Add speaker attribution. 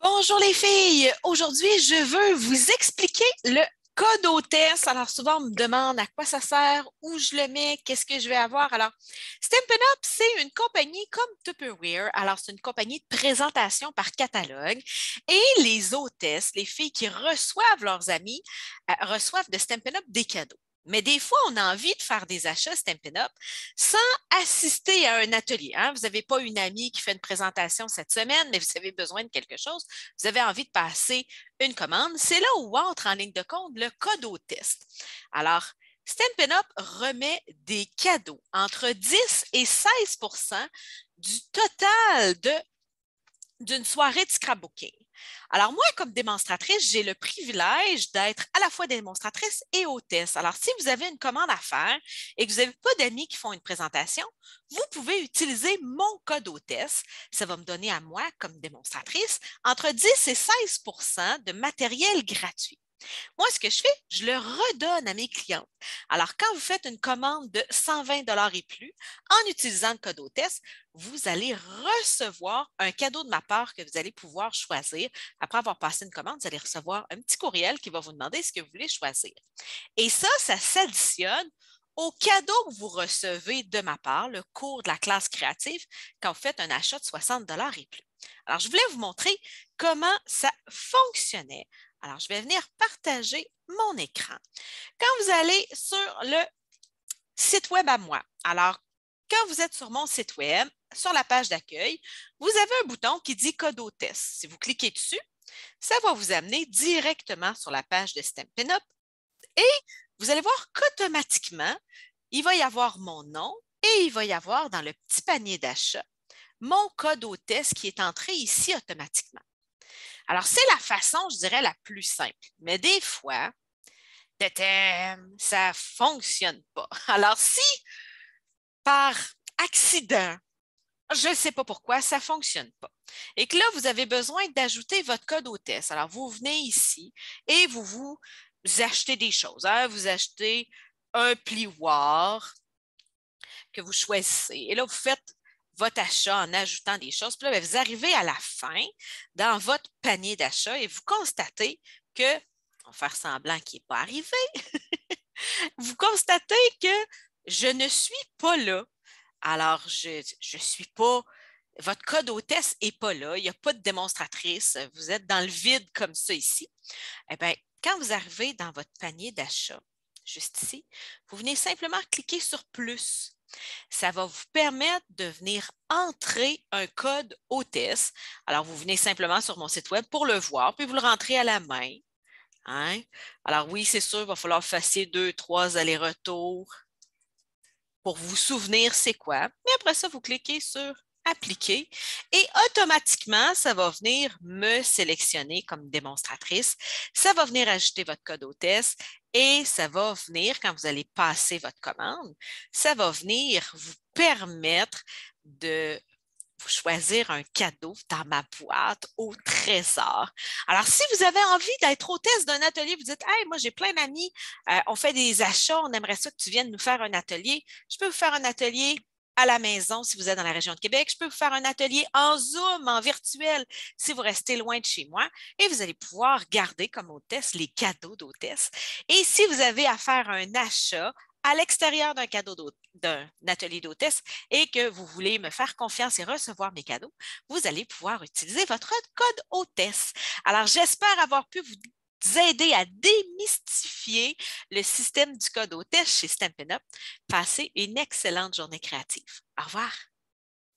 Speaker 1: Bonjour les filles! Aujourd'hui, je veux vous expliquer le code hôtesse. Alors, souvent, on me demande à quoi ça sert, où je le mets, qu'est-ce que je vais avoir. Alors, Stampin' Up, c'est une compagnie comme Tupperware. Alors, c'est une compagnie de présentation par catalogue. Et les hôtesses, les filles qui reçoivent leurs amis, reçoivent de Stampin' Up des cadeaux. Mais des fois, on a envie de faire des achats Stampin' Up sans assister à un atelier. Hein? Vous n'avez pas une amie qui fait une présentation cette semaine, mais vous avez besoin de quelque chose. Vous avez envie de passer une commande. C'est là où entre en ligne de compte le code au test. Alors, Stampin' Up remet des cadeaux entre 10 et 16 du total d'une soirée de scrapbooking. Alors, moi, comme démonstratrice, j'ai le privilège d'être à la fois démonstratrice et hôtesse. Alors, si vous avez une commande à faire et que vous n'avez pas d'amis qui font une présentation, vous pouvez utiliser mon code hôtesse. Ça va me donner à moi, comme démonstratrice, entre 10 et 16 de matériel gratuit. Moi, ce que je fais, je le redonne à mes clientes. Alors, quand vous faites une commande de 120 et plus, en utilisant le code hôtesse, vous allez recevoir un cadeau de ma part que vous allez pouvoir choisir. Après avoir passé une commande, vous allez recevoir un petit courriel qui va vous demander ce que vous voulez choisir. Et ça s'additionne au cadeau que vous recevez de ma part, le cours de la classe créative, quand vous faites un achat de 60 et plus. Alors, je voulais vous montrer comment ça fonctionnait. Alors, je vais venir partager mon écran. Quand vous allez sur le site web à moi, alors, quand vous êtes sur mon site web, sur la page d'accueil, vous avez un bouton qui dit Code hôtesse. Si vous cliquez dessus, ça va vous amener directement sur la page de Stampin' Up et vous allez voir qu'automatiquement, il va y avoir mon nom et il va y avoir dans le petit panier d'achat mon code hôtesse qui est entré ici automatiquement. Alors, c'est la façon, je dirais, la plus simple. Mais des fois, ça ne fonctionne pas. Alors, si par accident, je ne sais pas pourquoi, ça ne fonctionne pas. Et que là, vous avez besoin d'ajouter votre code hôtesse. Alors, vous venez ici et vous achetez des choses. Hein? Vous achetez un plioir que vous choisissez. Et là, vous faites votre achat en ajoutant des choses. Puis là, vous arrivez à la fin dans votre panier d'achat et vous constatez que, on va faire semblant qu'il n'est pas arrivé, vous constatez que je ne suis pas là. Alors, je suis pas, votre code hôtesse n'est pas là, il n'y a pas de démonstratrice, vous êtes dans le vide comme ça ici. Eh bien, quand vous arrivez dans votre panier d'achat, juste ici, vous venez simplement cliquer sur plus. Ça va vous permettre de venir entrer un code hôtesse. Alors, vous venez simplement sur mon site web pour le voir, puis vous le rentrez à la main. Hein? Alors oui, c'est sûr, il va falloir faire 2, 3 allers-retours pour vous souvenir c'est quoi. Mais après ça, vous cliquez sur Appliquer et automatiquement, ça va venir me sélectionner comme démonstratrice. Ça va venir ajouter votre code hôtesse et ça va venir, quand vous allez passer votre commande, ça va venir vous permettre de choisir un cadeau dans ma boîte au trésor. Alors, si vous avez envie d'être hôtesse d'un atelier, vous dites, hey, moi, j'ai plein d'amis, on fait des achats, on aimerait ça que tu viennes nous faire un atelier. Je peux vous faire un atelier à la maison si vous êtes dans la région de Québec. Je peux vous faire un atelier en Zoom, en virtuel, si vous restez loin de chez moi. Et vous allez pouvoir garder comme hôtesse les cadeaux d'hôtesse. Et si vous avez à faire un achat à l'extérieur d'un d'un atelier d'hôtesse et que vous voulez me faire confiance et recevoir mes cadeaux, vous allez pouvoir utiliser votre code hôtesse. Alors, j'espère avoir pu vous aider à démystifier le système du code hôtesse chez Stampin' Up. Passez une excellente journée créative. Au revoir.